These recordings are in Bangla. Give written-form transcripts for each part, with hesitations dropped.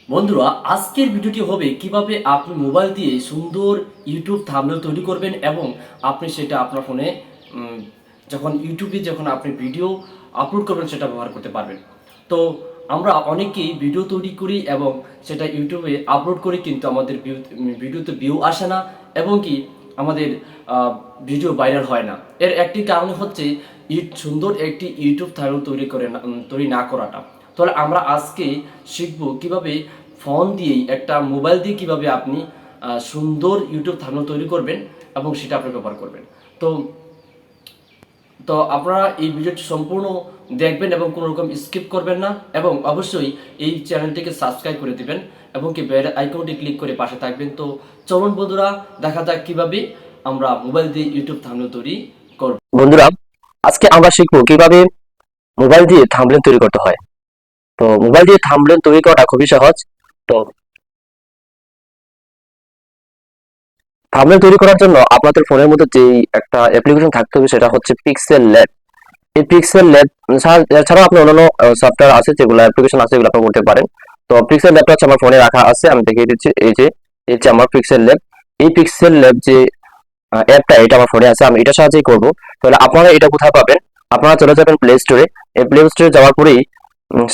বন্ধুরা, আজকের ভিডিওটি হবে কিভাবে আপনি মোবাইল দিয়ে সুন্দর ইউটিউব থাম্বনেল তৈরি করবেন এবং আপনি সেটা আপনার ফোনে যখন ইউটিউবে যখন আপনি ভিডিও আপলোড করবেন সেটা ব্যবহার করতে পারবেন। তো আমরা অনেকেই ভিডিও তৈরি করি এবং সেটা ইউটিউবে আপলোড করি, কিন্তু আমাদের ভিডিওতে ভিউ আসে না এবং কি আমাদের ভিডিও ভাইরাল হয় না। এর একটি কারণ হচ্ছে সুন্দর একটি ইউটিউব থাম্বনেল তৈরি না করাটা। তাহলে আমরা আজকে শিখব কিভাবে ফোন দিয়েই একটা মোবাইল দিয়ে কিভাবে আপনি সুন্দর ইউটিউব থাম্বনেল তৈরি করবেন এবং সেটা আপনি ব্যবহার করবেন। তো তো আপনারা এই ভিডিওটি সম্পূর্ণ দেখবেন এবং কোনো রকম স্কিপ করবেন না, এবং অবশ্যই এই চ্যানেলটিকে সাবস্ক্রাইব করে দিবেন এবং কি বেল আইকনটি ক্লিক করে পাশে থাকবেন। তো চলুন বন্ধুরা, দেখা যাক কিভাবে আমরা মোবাইল দিয়ে ইউটিউব থাম্বনেল তৈরি করব। বন্ধুরা, আজকে আমরা শিখবো কিভাবে মোবাইল দিয়ে থাম্বনেল তৈরি করতে হয়। তো মোবাইল দিয়ে থাম্বনেল তৈরি করাটা খুবই সহজ। তো থাম্বনেল তৈরি করার জন্য আপনাদের ফোনের মধ্যে যে একটা অ্যাপ্লিকেশন থাকতে হবে সেটা হচ্ছে পিক্সেল ল্যাব। এই পিক্সেল ল্যাব এছাড়াও আপনি অন্যান্য সফটওয়্যার আছে, যেগুলো অ্যাপ্লিকেশন আছে, যেগুলো আপনি করতে পারেন। তো পিক্সেল ল্যাবটা হচ্ছে আমার ফোনে রাখা আছে, আমি দেখিয়ে দিচ্ছি। এই যে আমার পিক্সেল ল্যাব। এই পিক্সেল ল্যাব যে অ্যাপটা, এটা আমার ফোনে আছে, আমি এটার সাহায্যেই করবো। তাহলে আপনারা এটা কোথায় পাবেন? আপনারা চলে যাবেন প্লে স্টোরে। এই প্লে স্টোরে যাওয়ার পরেই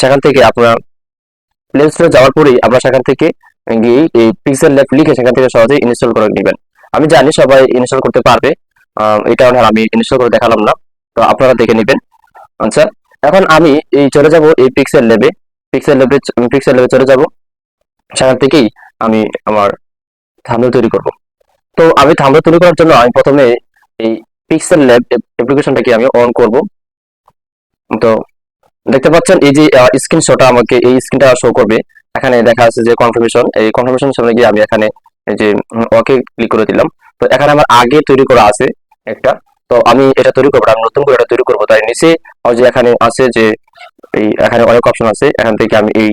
সেখান থেকে আপনারা প্লে স্টোরে যাওয়ার পরেই আমরা সেখান থেকে গিয়ে এই পিক্সেল ল্যাব লিখে সেখান থেকে সহজেই ইনস্টল করে নেবেন। আমি জানি সবাই ইনস্টল করতে পারবে, এই কারণে আমি ইনস্টল করে দেখালাম না। তো আপনারা দেখে নেবেন। আচ্ছা, এখন আমি এই চলে যাব এই পিক্সেল ল্যাবে চলে যাব। সেখান থেকেই আমি আমার থাম্বনেল তৈরি করব। তো আমি থাম্বনেল তৈরি করার জন্য আমি প্রথমে এই পিক্সেল ল্যাব অ্যাপ্লিকেশনটাকে আমি অন করব। তো দেখতে পাচ্ছেন এই যে স্ক্রিনশটটা আমাকে এই স্ক্রিনটা শো করবে। এখানে দেখা আছে যে কনফার্মেশন, এই কনফার্মেশন সামনে গিয়ে আমি এখানে এই যে ওকে ক্লিক করে দিলাম। তো এখানে আমার আগে তৈরি করা আছে একটা। তো আমি এটা তৈরি করবো, আমি নতুন করে এটা তৈরি করবো। তাই নিচে যে এখানে আছে যে এই এখানে অনেক অপশন আছে, এখান থেকে আমি এই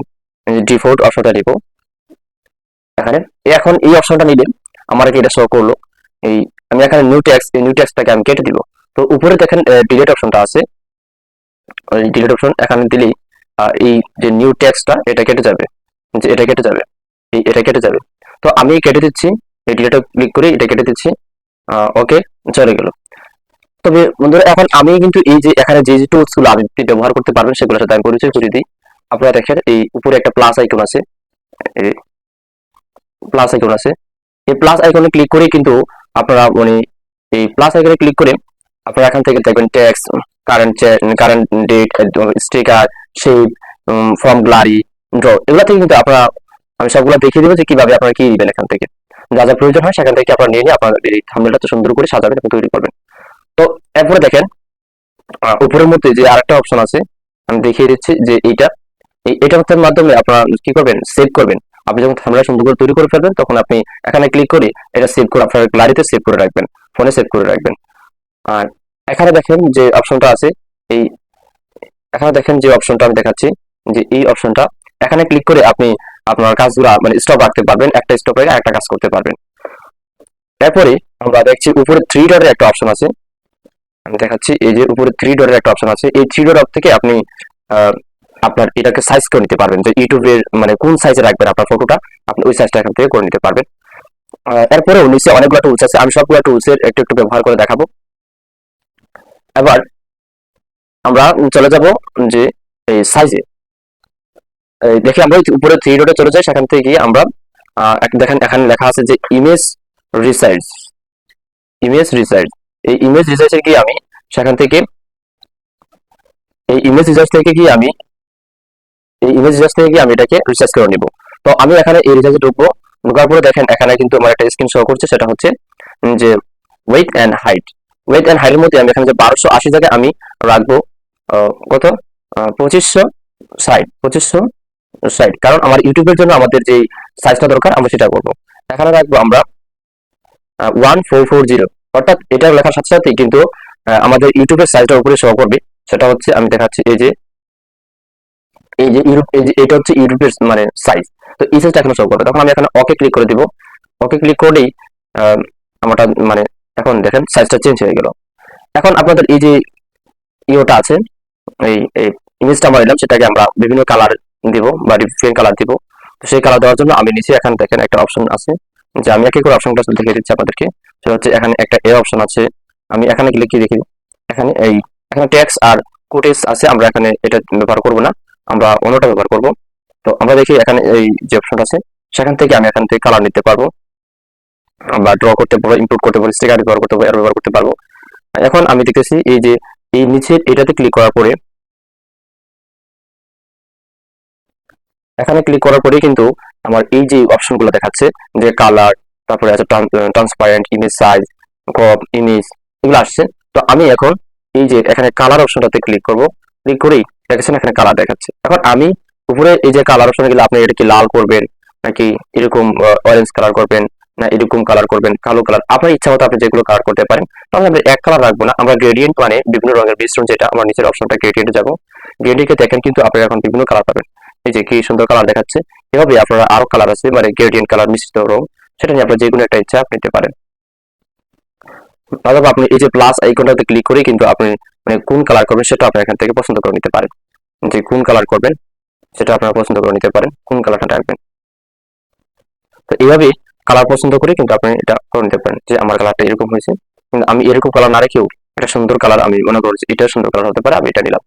ডিফল্ট অপশনটা নিব। এখানে এখন এই অপশনটা নিলে আমার এটা শো করলো। এই আমি এখানে নিউ টেক্সট, এই নিউ টেক্সটটাকে আমি কেটে দিব। তো উপরে দেখেন ডিলিট অপশনটা আছে, ওই ডিলিট অপশন এখানে দিলেই এই যে নিউ টেক্সটটা এটা কেটে যাবে, যে এটা কেটে যাবে, এটা কেটে যাবে। তো আমি কেটে দিচ্ছি, এই ডিলিটে ক্লিক করে এটা কেটে দিচ্ছি। ওকে, চলে গেল। তবে বন্ধুরা, এখন আমি কিন্তু এই যে এখানে যে যে টুলস গুলো আপনি ব্যবহার করতে পারবেন সেগুলোর সাথে আমি পরিচয় করে দিই। আপনারা দেখেন এই উপরে একটা প্লাস আইকন আছে, এই প্লাস আইকন আছে। এই প্লাস আইকনে ক্লিক করে কিন্তু আপনারা মানে এই প্লাস আইকনে ক্লিক করে আপনারা এখান থেকে দেখবেন text, current date, sticker, shape, from gallery, draw, এগুলো থেকে কিন্তু আপনারা আমি সবগুলো দেখিয়ে দেবো যে কিভাবে আপনারা কি দিবেন। এখান থেকে যা যা প্রয়োজন হয় সেখান থেকে আপনারা নিয়ে নিয়ে আপনারা এই থাম্বনেলটা তো সুন্দর করে সাজাবেন এবং তৈরি করবেন। তো এরপরে দেখেন উপরের মধ্যে যে আরেকটা অপশন আছে, আমি দেখিয়ে দিচ্ছি যে এটার মাধ্যমে আপনারা কি করবেন, সেভ করবেন। আপনি যখন থাম্বনেল সুন্দর করে তৈরি করে ফেলবেন তখন আপনি এখানে ক্লিক করে এটা সেভ করে আপনার গ্যালারিতে সেভ করে রাখবেন, ফোনে সেভ করে রাখবেন। আর এখানে দেখেন যে অপশনটা আছে, এই এখানে দেখেন যে অপশনটা আমি দেখাচ্ছি, যে এই অপশনটা এখানে ক্লিক করে আপনি আপনার কাজগুলো মানে স্টপ রাখতে পারবেন, একটা স্টপ রেখে একটা কাজ করতে পারবেন। এরপরে আমরা দেখছি উপরে থ্রি ডটের একটা অপশন আছে, আমি দেখাচ্ছি। এই যে উপরে থ্রি ডটের একটা অপশন আছে, এই থ্রি ডট থেকে আপনি আপনার এটাকে সাইজ করে নিতে পারবেন, যে ইউটিউবের মানে কোন সাইজে রাখবেন আপনার ফটোটা, আপনি ওই সাইজটা এখান থেকে করে নিতে পারবেন। এরপরেও নিচে অনেকগুলো টুলস আছে, আমি সবগুলো টুলসের একটু একটু ব্যবহার করে দেখাবো। এবার আমরা চলে যাব যে এই সাইজে, দেখি আমরা উপরে থ্রি ডটে চলে যাই। সেখান থেকে গিয়ে আমরা দেখেন এখানে লেখা আছে যে রিসাইজ ইমেজ রিসাইজ। এই ইমেজ রিসাইজে গিয়ে আমি সেখান থেকে এই ইমেজ রিসার্চ থেকে গিয়ে আমি এটাকে রিসার্চ করে নিব। তো আমি এখানে এই রিসার্চে ঢুকবো। ঢোকার পরে দেখেন এখানে কিন্তু আমার একটা স্ক্রিন শো করছে, সেটা হচ্ছে যে weight and height. Weight and হাইটের মধ্যে আমি এখানে যে 1280 জায়গায় আমি রাখবো কত 2560, কারণ আমার ইউটিউবের জন্য আমাদের যে সাইজটা দরকার আমরা সেটা করবো। এখানে রাখবো আমরা 1440, অর্থাৎ এটা লেখার সাথে সাথে কিন্তু আমাদের ইউটিউবের সাইজটা উপরে শো করবে। সেটা হচ্ছে আমি দেখাচ্ছি, এই যে ইউটিউব, এই যে এটা হচ্ছে ইউটিউবের মানে সাইজ। তো এই সাইজটা এখানে শো করবে, তখন আমি এখানে ওকে ক্লিক করে দিব। ওকে ক্লিক করলেই আমারটা মানে এখন দেখেন সাইজটা চেঞ্জ হয়ে গেল। এখন আপনাদের এই যে ইওটা আছে, এই ইমেজটা আমরা নিলাম, সেটাকে আমরা বিভিন্ন কালার দিব বা ডিফারেন্ট কালার দিব। তো সেই কালার দেওয়ার জন্য আমি নিচে এখানে দেখেন একটা অপশন আছে, যে আমি এক এক করে অপশনটা দেখিয়ে দিচ্ছি আপনাদেরকে। সেটা হচ্ছে এখানে একটা এর অপশন আছে, আমি এখানে গেলে কি দেখি, এখানে এখানে টেক্সট আর কোটেক্স আছে, আমরা এখানে এটা ব্যবহার করব না, আমরা অন্যটা ব্যবহার করব। তো আমরা দেখি এখানে এই যে অপশনটা আছে, সেখান থেকে আমি এখান থেকে কালার নিতে পারবো, বা ড্র করতে পারবো, ইনপুট করতে পারবো, স্টিকার ব্যবহার করতে পারবো, এর ব্যবহার করতে পারবো। এখন আমি দেখতেছি এই যে এই নিচের এটাতে ক্লিক করার পরে, এখানে ক্লিক করার পরে কিন্তু আমার এই যে অপশনগুলো দেখাচ্ছে, যে কালার, তারপরে আছে transparent, image size, crop image, এগুলো আসছে। তো আমি এখন এই যে এখানে কালার অপশনটাতে ক্লিক করব, ক্লিক করেই দেখেছেন এখানে কালার দেখাচ্ছে। এখন আমি উপরে এই যে কালার অপশনে গেলে আপনি এটা কি লাল করবেন, নাকি এরকম অরেঞ্জ কালার করবেন, না এরকম কালার করবেন, কালো কালার, আপনার ইচ্ছা মতো আপনি যেগুলো কালার করতে পারেন। তাহলে আমরা এক কালার রাখবো না, আমরা গ্রেডিয়েন্ট মানে বিভিন্ন রঙের মিশ্রণ, যেটা আমার নিচের অপশনটা গ্রেডিয়েন্টে যাবো। গ্রেডিয়েন্টে দেখেন কিন্তু আপনারা এখন বিভিন্ন কালার পাবেন, এই যে কি সুন্দর কালার দেখাচ্ছে। এভাবে আপনারা আরো কালার আছে, মানে গ্রেডিয়েন্ট কালার, মিশ্রিত রং, সেটা নিয়ে আপনার যে কোনো একটা ইচ্ছা আপনি নিতে পারেন। অথবা আপনি এই যে প্লাস আইকনটাতে ক্লিক করে কিন্তু আপনি মানে কোন কালার করবেন সেটা আপনি এখান থেকে পছন্দ করে নিতে পারেন, যে কোন কালার করবেন সেটা আপনারা পছন্দ করে নিতে পারেন, কোন কালারটা রাখবেন। তো এইভাবে কালার পছন্দ করে কিন্তু আপনি এটা করে নিতে পারেন, যে আমার কালারটা এরকম হয়েছে, কিন্তু আমি এরকম কালার না রেখেও এটা সুন্দর কালার আমি মনে করছি, এটা সুন্দর কালার হতে পারে, আমি এটা নিলাম।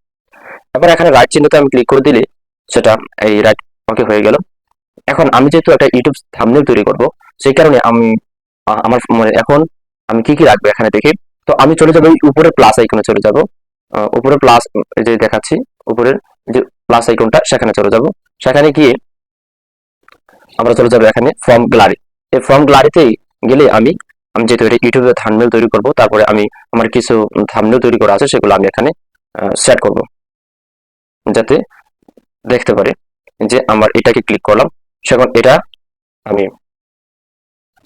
এবার এখানে রাইট চিহ্নতে আমি ক্লিক করে দিলে সেটা এই রাইট ওকে হয়ে গেল। এখন আমি যেহেতু একটা ইউটিউব থাম্বনেল তৈরি করব, সেই কারণে আমি আমার মানে এখন আমি কি কি রাখবো এখানে দেখি। তো আমি চলে যাবো এই উপরে প্লাস আইকনে চলে যাব, উপরে প্লাস যে দেখাচ্ছি, উপরের যে প্লাস আইকনটা সেখানে চলে যাব। সেখানে গিয়ে আমরা চলে যাবো এখানে ফর্ম গ্যালারি। এই ফর্ম গ্যালারিতেই গেলে আমি আমি যেহেতু এটা ইউটিউবে থাম্বনেল তৈরি করব, তারপরে আমি আমার কিছু থাম্বনেল তৈরি করা আছে সেগুলো আমি এখানে সেট করব, যাতে দেখতে পারে যে আমার এটাকে ক্লিক করলাম, সেখন এটা আমি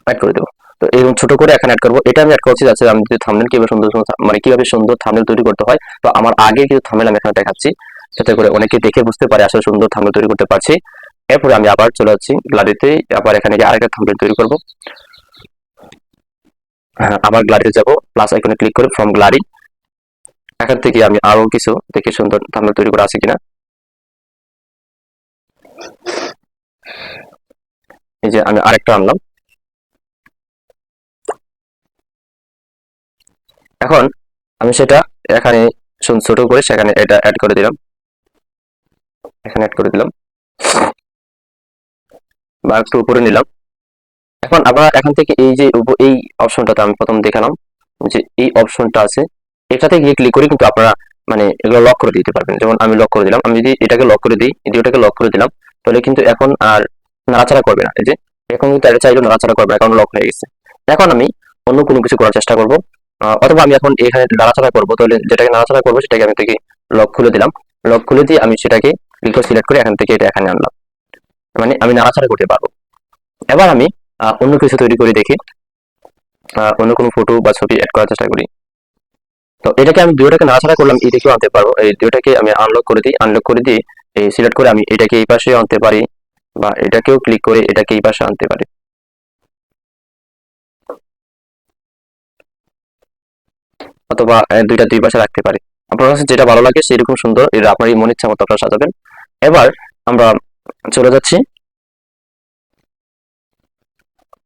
অ্যাড করে দেবো। তো এরকম ছোট করে এখানে অ্যাড করবো, এটা আমি অ্যাড করছি যাতে আমি যদি থাম্বনেল কিভাবে সুন্দর মানে কিভাবে সুন্দর থাম্বনেল তৈরি করতে হয়। তো আমার আগে কিছু থাম্বনেল আমি এখানে দেখাচ্ছি, যাতে করে অনেকে দেখে বুঝতে পারে আসলে সুন্দর থাম্বনেল তৈরি করতে পারছি। এরপরে আমি আবার চলে যাচ্ছি গ্যালারিতে, আবার এখানে গিয়ে আরেকটা থাম্বনেল তৈরি করব। হ্যাঁ, আবার গ্যালারিতে যাব, প্লাস আইকনে ক্লিক করে ফ্রম গ্যালারি, এখান থেকে আমি আরো কিছু দেখি সুন্দর থাম্বনেল তৈরি করা আছে কিনা। এই যে আমি আরেকটা আনলাম। এখন আমি সেটা এখানে ছোট করে সেখানে এটা অ্যাড করে দিলাম, এখানে অ্যাড করে দিলাম, বা একটু উপরে নিলাম। এখন আবার এখান থেকে এই যে এই অপশনটাতে আমি প্রথম দেখালাম, যে এই অপশনটা আছে, এটাতে গিয়ে ক্লিক করে কিন্তু আপনারা মানে এগুলো লক করে দিতে পারবেন। যেমন আমি লক করে দিলাম, আমি যদি এটাকে লক করে দিই, এই দুটাকে লক করে দিলাম, তাহলে কিন্তু এখন আর নাড়াচাড়া করবে না। এই যে এখন কিন্তু এটা চাইলেও নাড়াচাড়া করবে না, কারণ লক হয়ে গেছে। এখন আমি অন্য কোনো কিছু করার চেষ্টা করব, অথবা আমি এখন এখানে নাড়াচাড়া করবো, তাহলে যেটাকে নাড়াচাড়া করবো সেটাকে আমি থেকে লক খুলে দিলাম। লক খুলে দিয়ে আমি সেটাকে সিলেক্ট করে এখান থেকে এটা এখানে আনলাম, মানে আমি নাড়াচাড়া করতে পারবো। এবার আমি অন্য কিছু তৈরি করে দেখি, অন্য কোনো ফটো বা ছবি অ্যাড করার চেষ্টা করি। তো এটাকে আমি দুইটাকে নাড়াচাড়া করলাম, এটাকেও আনতে পারবো, এই দুইটাকে আমি আনলক করে দিই, আনলক করে দিয়ে এই সিলেক্ট করে আমি এটাকে এই পাশে আনতে পারি, বা এটাকেও ক্লিক করে এটাকে এই পাশে আনতে পারি, অথবা দুইটা দুই পাশে রাখতে পারি। আপনার কাছে যেটা ভালো লাগে সেরকম সুন্দর এটা আপনার মন ইচ্ছা মতো আপনারা সাজাবেন। এবার আমরা চলে যাচ্ছি,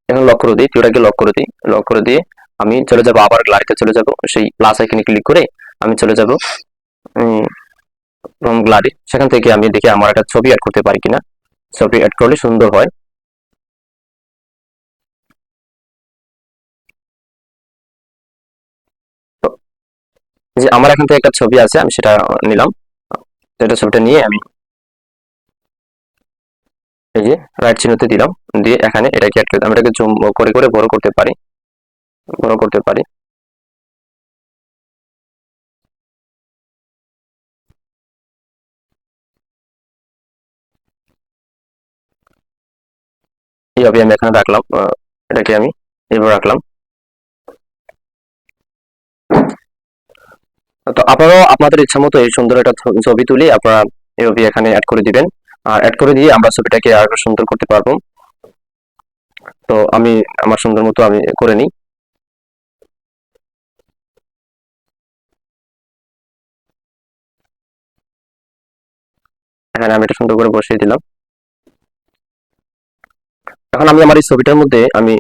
এখন লক করে দিই, দুটাকে লক করে দিই, লক করে দিয়ে আমি চলে যাব আবার গ্যালারিতে চলে যাব, সেই প্লাস আইকনে ক্লিক করে আমি চলে যাব গ্যালারি। সেখান থেকে আমি দেখি আমার একটা ছবি অ্যাড করতে পারি কিনা, ছবি অ্যাড করলে সুন্দর হয়। তো যে আমার এখান থেকে একটা ছবি আছে, আমি সেটা নিলাম, সেটা ছবিটা নিয়ে আমি এই যে রাইট চিহ্নতে দিলাম, দিয়ে এখানে এটাকে অ্যাড করে আমি এটাকে জুম করে করে বড় করতে পারি, বড় করতে পারি। এইভাবে আমি এখানে রাখলাম, এটাকে আমি এইভাবে রাখলাম। তো আপনারাও আপনাদের ইচ্ছা মতো এই সুন্দর একটা ছবি তুলে আপনারা এভাবে এখানে অ্যাড করে দিবেন, আর অ্যাড করে দিয়ে আমরা ছবিটাকে আরো সুন্দর করতে পারবো। তো আমি আমার সুন্দর মতো আমি করে নিই। এখানে আমি এটা সুন্দর করে বসিয়ে দিলাম। এখন আমি আমার এই ছবিটার মধ্যে আমি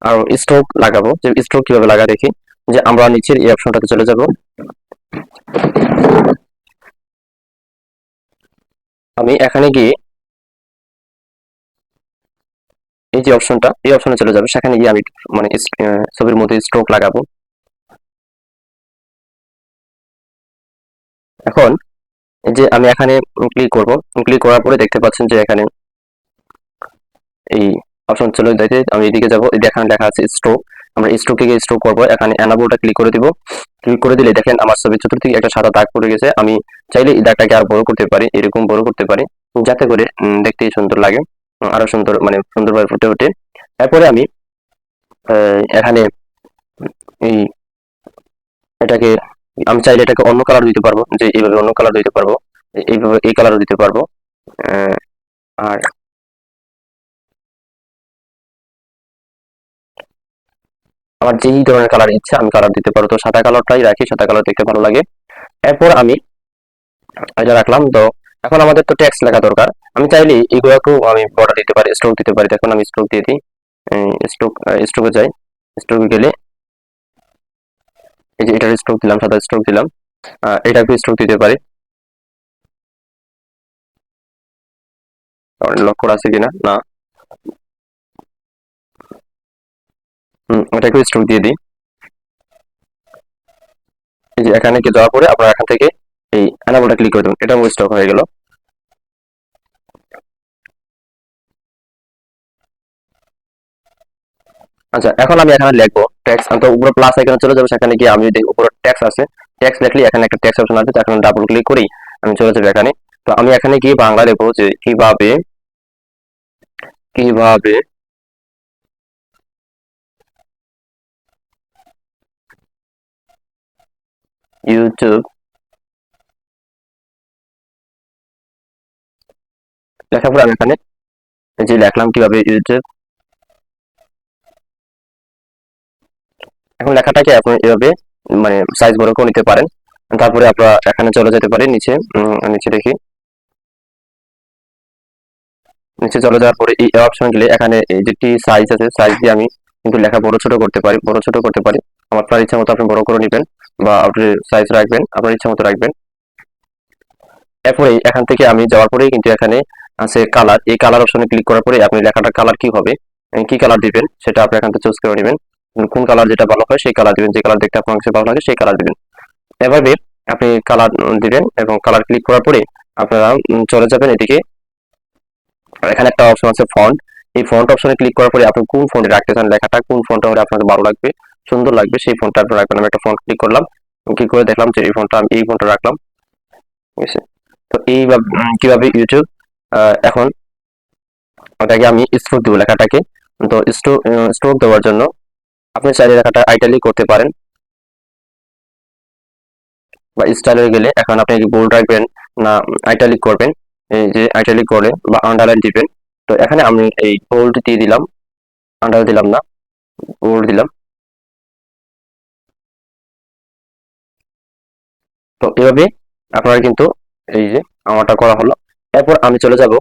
আর স্ট্রোক লাগাবো, যে স্ট্রোক কিভাবে লাগা দেখি। যে আমরা নিচের এই অপশনটাতে চলে যাব, আমি এখানে গিয়ে এই যে অপশনটা, এই অপশনে চলে যাবে, সেখানে গিয়ে আমি মানে ছবির মধ্যে স্ট্রোক লাগাবো। এখন এই যে আমি এখানে ক্লিক করব, ক্লিক করার পরে দেখতে পাচ্ছেন যে এখানে এই অপশন চলে যেতে আমি এদিকে যাব, এখানে লেখা আছে স্ট্রোক। আমরা স্ট্রোকে গিয়ে স্ট্রোক করবো, এখানে এনাবলটা ক্লিক করে দিব। ক্লিক করে দিলে দেখেন আমার ছবির চতুর্দিকে একটা সাদা দাগ পড়ে গেছে। আমি চাইলে এই দাগটাকে আর বড় করতে পারি, এরকম বড় করতে পারি, যাতে করে দেখতেই সুন্দর লাগে, আরো সুন্দর মানে সুন্দরভাবে ফুটে ওঠে। তারপরে আমি এখানে এই এটাকে আমি চাইলে এটাকে অন্য কালার দিতে পারবো, যে এইভাবে অন্য কালার দিতে পারবো, এইভাবে এই কালার দিতে পারবো। আর আমার যেই ধরনের কালার ইচ্ছা আমি কালার দিতে পারবো, তো সাদা কালারটাই রাখি, সাদা কালার দেখতে ভালো লাগে। এরপর আমি এটা রাখলাম। তো এখন আমাদের তো টেক্সট লেখা দরকার, আমি চাইলে এগুলোকেও আমি বর্ডার দিতে পারি, স্ট্রোক দিতে পারি। দেখুন আমি স্ট্রোক দিয়ে দিই, স্ট্রোকে যাই, স্ট্রোকে গেলে এই যে এটার স্ট্রোক দিলাম, সাদা স্ট্রোক দিলাম, এটাকে স্ট্রোক দিতে পারি, লক করা আছে কিনা, না, এটাকে স্ট্রোক দিয়ে দিই। এই যে এখানে কি যাওয়ার পরে আপনারা এখান থেকে এই এনাবলটা ক্লিক করে দেবেন, এটা স্টক হয়ে গেল। আচ্ছা, এখন আমি এখানে লিখবো ট্যাক্স, তো উপরে প্লাস আইকনে চলে যাবো, সেখানে গিয়ে আমি যদি উপরে ট্যাক্স আছে, ট্যাক্স লিখলে এখানে একটা ট্যাক্স অপশন আছে, এখানে ডাবল ক্লিক করি, আমি চলে যাবো এখানে। তো আমি এখানে গিয়ে বাংলা লিখবো যে কিভাবে কিভাবে ইউটিউব, লেখার পরে আমি এখানে যে লিখলাম কিভাবে ইউটিউব। এখন লেখাটাকে আপনি এভাবে মানে সাইজ বড় করে নিতে পারেন। তারপরে আপনারা এখানে চলে যেতে পারেন নিচে, নিচে দেখি, নিচে চলে যাওয়ার পরে এই অপশন গেলে এখানে এই যেটি সাইজ আছে, সাইজ দিয়ে আমি কিন্তু লেখা বড় ছোট করতে পারি, বড় ছোট করতে পারি। আমার আপনার ইচ্ছা মতো আপনি বড় করে নেবেন, বা আপনি সাইজ রাখবেন আপনার ইচ্ছা মতো রাখবেন। এরপরে এখান থেকে আমি যাওয়ার পরেই কিন্তু এখানে আছে কালার, এই কালার অপশনে ক্লিক করার পরে আপনি লেখাটার কালার কি হবে, কি কালার দিবেন সেটা আপনি এখান থেকে চুজ করে নেবেন। কোন কালার যেটা ভালো হয় সেই কালার দিবেন, যে কালার দেখতে আপনার কাছে ভালো লাগে সেই কালার দিবেন। এভাবে আপনি কালার দিবেন এবং কালার ক্লিক করার পরে আপনারা চলে যাবেন এদিকে, এখানে একটা অপশন আছে ফন্ট, এই ফন্ট অপশনে ক্লিক করার পরে আপনি কোন ফন্টে রাখতে চান লেখাটা, কোন ফন্টটা হলে আপনার ভালো লাগবে, সুন্দর লাগবে, সেই ফন্টটা আপনি রাখবেন। আমি একটা ফন্ট ক্লিক করলাম, ক্লিক করে দেখলাম যে এই ফন্টটা আমি এই ফন্টটা রাখলাম, ঠিক আছে। তো এইভাবে কিভাবে ইউটিউব, এখন ওটাকে আমি স্ট্রোক দেবো লেখাটাকে। তো স্ট্রোক দেওয়ার জন্য আপনি চাইলে লেখাটা আইটালিক করতে পারেন, বা স্টাইল হয়ে গেলে এখন আপনি বোল্ড রাখবেন না আইটালিক করবেন, এই যে আইটালিক করলে বা আন্ডারলাইন দিবেন। তো এখানে আমি এই বোল্ড দিয়ে দিলাম, আন্ডার দিলাম না, বোল্ড দিলাম। তো এভাবে আপনারা কিন্তু এই যে আমারটা করা হলো। এরপর আমি চলে যাব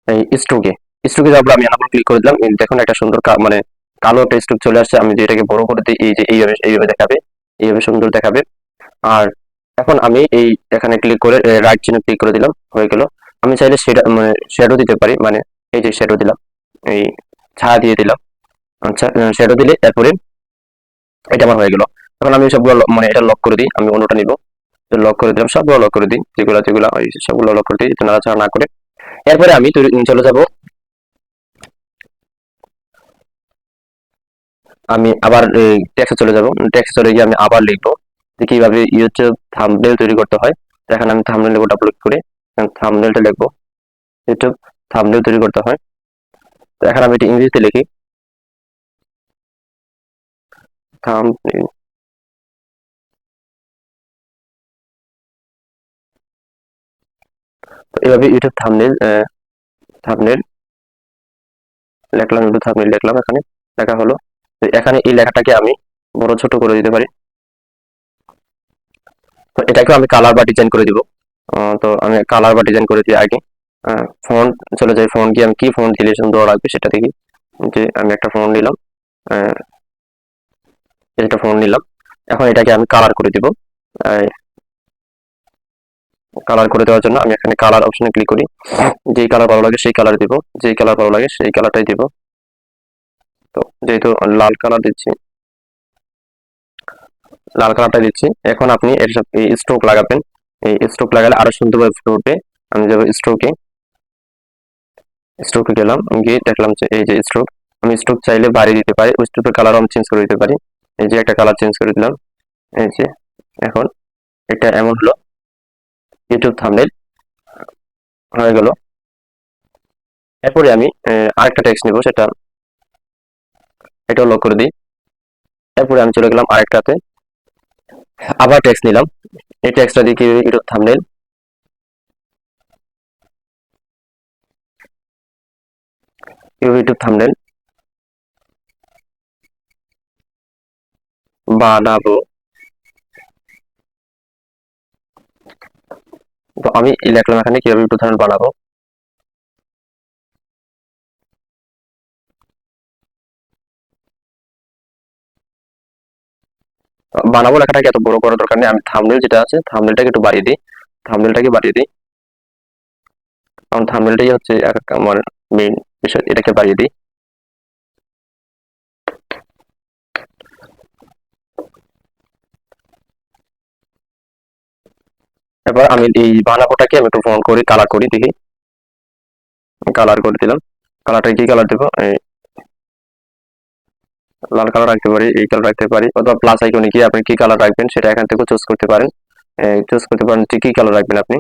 এই স্ট্রোকে, স্ট্রোকে যাওয়ার পর আমি আবার ক্লিক করে দিলাম, দেখুন একটা সুন্দর মানে কালো একটা স্ট্রোক চলে আসছে। আমি যে এটাকে বড় করে দিই, এই যে এইভাবে এইভাবে দেখাবে, এইভাবে সুন্দর দেখাবে। আর এখন আমি এই এখানে ক্লিক করে রাইট চিহ্ন ক্লিক করে দিলাম, হয়ে গেল। আমি চাইলে সেটা মানে শ্যাডো দিতে পারি, মানে এই যে শ্যাডো দিলাম, এই ছায়া দিয়ে দিলাম। আচ্ছা, শ্যাডো দিলে এরপরে এটা আমার হয়ে গেল। এখন আমি সবগুলো মানে এটা লক করে দিই, আমি অন্যটা নিব, লক করে দিলাম, সবগুলো লক করে দিই, যেগুলো যেগুলো ওই সবগুলো লক করে দিই, নাড়াচাড়া না করে। এরপরে আমি চলে যাব, আমি আবার টেক্সটে চলে যাব, টেক্সটে চলে গিয়ে আমি আবার লিখবো যে কিভাবে ইউটিউব থাম্বনেল তৈরি করতে হয়। এখানে আমি থাম্বনেল লিখবো, ডাবল ক্লিক করে থাম্বনেলটা লিখবো, ইউটিউব থাম্বনেল তৈরি করতে হয়। তো এখানে আমি এটা ইংরেজিতে লিখি, থাম্বনেল। তো এভাবে ইউটিউব থাম্বনেল, থাম্বনেল লিখলাম, ইউটিউব থাম্বনেল লিখলাম, এখানে লেখা হলো। তো এখানে এই লেখাটাকে আমি বড় ছোট করে দিতে পারি। তো এটাকে আমি কালার বা ডিজাইন করে দিব। তো আমি কালার বা ডিজাইন করে দিই আগে, ফন্ট চলে যাই, ফন্ট গিয়ে আমি কি ফন্ট দিলে সুন্দর লাগবে সেটা দেখি। যে আমি একটা ফন্ট নিলাম, একটা ফন্ট নিলাম। এখন এটাকে আমি কালার করে দিব। কালার করে দেওয়ার জন্য আমি এখানে কালার অপশনে ক্লিক করি। যেই কালার ভালো লাগে সেই কালার দিব, যেই কালার ভালো লাগে সেই কালারটাই দিব। তো যেহেতু লাল কালার দিচ্ছি, লাল কালারটা দিচ্ছি। এখন আপনি এর সাথে এই স্ট্রোক লাগাবেন, এই স্ট্রোক লাগালে আরো সুন্দরভাবে ফুটে উঠবে। আমি যাবো স্ট্রোকে, স্ট্রোকে গেলাম, গিয়ে দেখলাম যে এই যে স্ট্রোক, আমি স্ট্রোক চাইলে বাড়িয়ে দিতে পারি, ওই স্ট্রোকের কালারও আমি চেঞ্জ করে দিতে পারি। এই যে একটা কালার চেঞ্জ করে দিলাম, এই যে এখন এটা এমন হলো ইউটিউব থাম্বনেল হয়ে গেল। এরপরে আমি আরেকটা টেক্সট নিব, সেটা এটাও লক করে দিই। এরপরে আমি চলে গেলাম আরেকটাতে, আবার টেক্সট নিলাম। এই টেক্সটটা দিয়ে কি ইউটিউব থাম্বনেল, ইউটিউব থাম্বনেল বানাবো। তো আমি লিখলাম এখানে কিভাবে ইউটিউব থাম্বনেল বানাবো। বানাবো লেখাটাকে এত বড় করার দরকার নেই, আমি থাম্বনেল যেটা আছে থাম্বনেলটাকে একটু বাড়িয়ে দিই, থাম্বনেলটাকে বাড়িয়ে দিই, কারণ থাম্বনেলটাই হচ্ছে আমার মেইন বিষয়, এটাকে বাড়িয়ে দিই। এবার আমি এই বানাবোটাকে আমি একটু ফোন করি, কালার করি দেখি, কালার করে দিলাম। কালারটা কি কালার দেবো, লাল কালার রাখতে পারি, এই কালার রাখতে পারি, অথবা প্লাস আইকনে গিয়ে আপনি কি কালার রাখবেন সেটা এখান থেকে চুজ করতে পারেন। চুজ করতে পারেন যে কি কালার রাখবেন আপনি।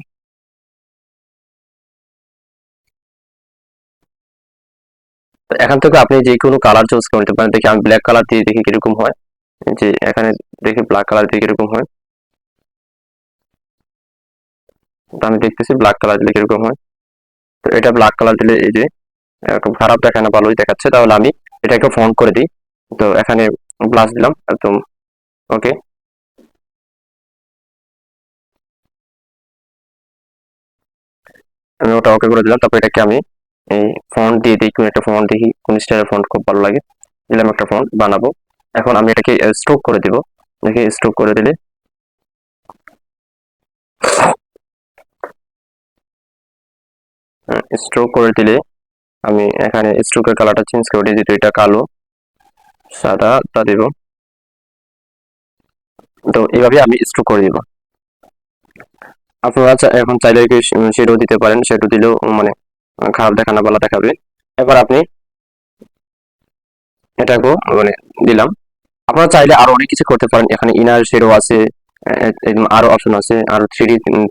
তো এখান থেকে আপনি যে কোনো কালার চুজ করতে পারেন। দেখি আমি ব্ল্যাক কালার দিয়ে দেখি কিরকম হয়, যে এখানে দেখি ব্ল্যাক কালার দিয়ে কিরকম হয়। তো আমি দেখতেছি ব্ল্যাক কালার দিলে কিরকম হয়। তো এটা ব্ল্যাক কালার দিলে এই যে এরকম খারাপ দেখায় না, ভালোই দেখাচ্ছে। তাহলে আমি এটাকে ফন্ট করে দিই। তো এখানে প্লাস দিলাম একদম, ওকে। আমি ওটা ওকে করে দিলাম। তারপর এটাকে আমি এই ফন্ট দিয়ে দিই, কোন একটা ফন্ট দেখি কোন স্টাইলের ফন্ট খুব ভালো লাগে, দিলাম একটা ফন্ট বানাবো। এখন আমি এটাকে স্ট্রোক করে দিব, দেখি স্ট্রোক করে দিলে, স্ট্রোক করে দিলে আমি এখানে স্ট্রোকের কালারটা চেঞ্জ করে দিই, যেহেতু এটা কালো, সাদাটা দিব। তো এইভাবে আমি স্ট্রোক করে দিব। আপনারা এখন চাইলে শেডও দিতে পারেন, শেডও দিলেও মানে খারাপ দেখানো ভালো দেখাবে। এবার আপনি এটাকেও মানে দিলাম। আপনারা চাইলে আরো অনেক কিছু করতে পারেন, এখানে ইনার শেডও আছে, আরো অপশন আছে, আরো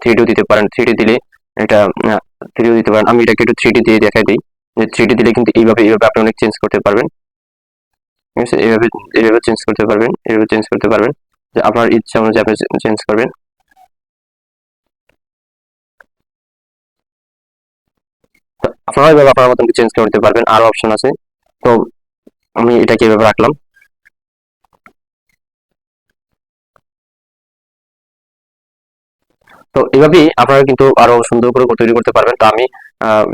থ্রিডিও দিতে পারেন। থ্রিডি দিলে এটা থ্রিডিও দিতে পারেন। আমি এটাকে একটু থ্রিডি দিয়ে দেখাই দিই, যে থ্রিডি দিলে কিন্তু এইভাবে এইভাবে আপনি অনেক চেঞ্জ করতে পারবেন। ঠিক আছে, এইভাবে এইভাবে চেঞ্জ করতে পারবেন, এইভাবে চেঞ্জ করতে পারবেন, যে আপনার ইচ্ছা অনুযায়ী আপনি চেঞ্জ করবেন। তো আপনারা এইভাবে আপনার মতন চেঞ্জ করতে পারবেন, আরো অপশন আছে। তো আমি এটাকে এইভাবে রাখলাম। তো এভাবেই আপনারা কিন্তু আরো সুন্দর করে তৈরি করতে পারবেন। তো আমি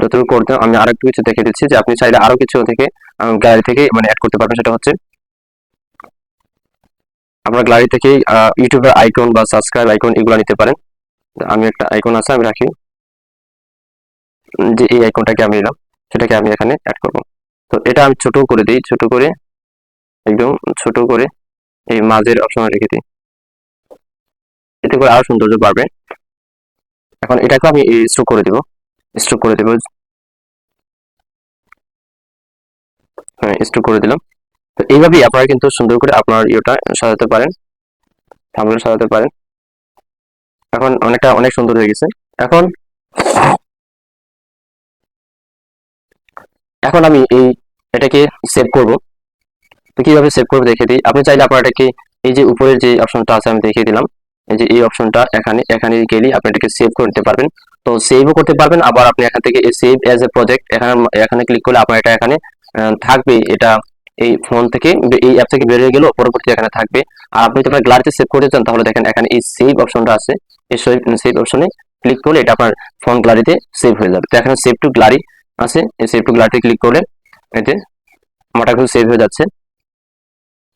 যতটুকু করতে আমি আরেকটু কিছু দেখে দিচ্ছি, যে আপনি চাইলে আরো কিছু থেকে গ্যালারি থেকে মানে অ্যাড করতে পারবেন। সেটা হচ্ছে আপনার গ্যালারি থেকে ইউটিউবের আইকন বা সাবস্ক্রাইব আইকন এগুলো নিতে পারেন। আমি একটা আইকন আছে আমি রাখি, যে এই আইকনটাকে আমি নিলাম, সেটাকে আমি এখানে অ্যাড করব। তো এটা আমি ছোট করে দিই, ছোট করে একদম ছোট করে এই মাঝের অপশনে রেখে দিই, এতে করে আরো সৌন্দর্য বাড়বে। এখন এটাকে আমি স্ট্রোক করে দিব, স্ট্রোক করে দিব, হ্যাঁ স্ট্রোক করে দিলাম। তো এইভাবেই আপনারা কিন্তু সুন্দর করে আপনার ইয়েটা সাজাতে পারেন, থাম্বনেল সাজাতে পারেন। এখন অনেকটা অনেক সুন্দর হয়ে গেছে। এখন এখন আমি এটাকে সেভ করব। তো কিভাবে সেভ করবো দেখে দিই। আপনি চাইলে আপনার এটাকে এই যে উপরের যে অপশনটা আছে আমি দেখিয়ে দিলাম, এই যে এই অপশনটা এখানে এখানে গেলে আপনি এটাকে সেভ করে নিতে পারবেন। তো সেভও করতে পারবেন, আবার আপনি এখান থেকে সেভ অ্যাজ এ প্রজেক্ট এখানে এখানে ক্লিক করলে আপনার এটা এখানে থাকবে। এটা এই ফোন থেকে এই অ্যাপ থেকে বেরিয়ে গেলেও পরবর্তীতে এখানে থাকবে। আর আপনি যদি আপনার গ্যালারিতে সেভ করতে চান তাহলে দেখেন এখানে এই সেভ অপশনটা আছে, এই সেভ অপশনে ক্লিক করলে এটা আপনার ফোন গ্যালারিতে সেভ হয়ে যাবে। তো এখানে সেভ টু গ্যালারি আছে, এই সেভ টু গ্যালারিতে ক্লিক করলে এতে আমারটা কিন্তু সেভ হয়ে যাচ্ছে,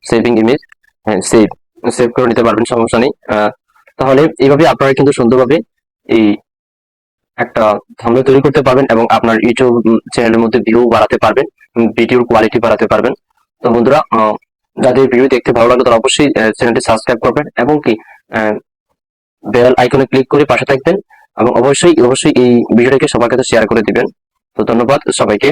সেভিং ইমেজ। হ্যাঁ, সেভ সেভ করে নিতে পারবেন, সমস্যা নেই। তাহলে এইভাবে আপনারা কিন্তু সুন্দরভাবে এই একটা থাম্বনেল তৈরি করতে পারবেন এবং আপনার ইউটিউব চ্যানেলের মধ্যে ভিউ বাড়াতে পারবেন, ভিডিওর কোয়ালিটি বাড়াতে পারবেন। তো বন্ধুরা, যাদের ভিডিও দেখতে ভালো লাগে তারা অবশ্যই চ্যানেলটি সাবস্ক্রাইব করবেন এবং কি বেল আইকনে ক্লিক করে পাশে থাকবেন এবং অবশ্যই অবশ্যই এই ভিডিওটাকে সবার কাছে শেয়ার করে দিবেন। তো ধন্যবাদ সবাইকে।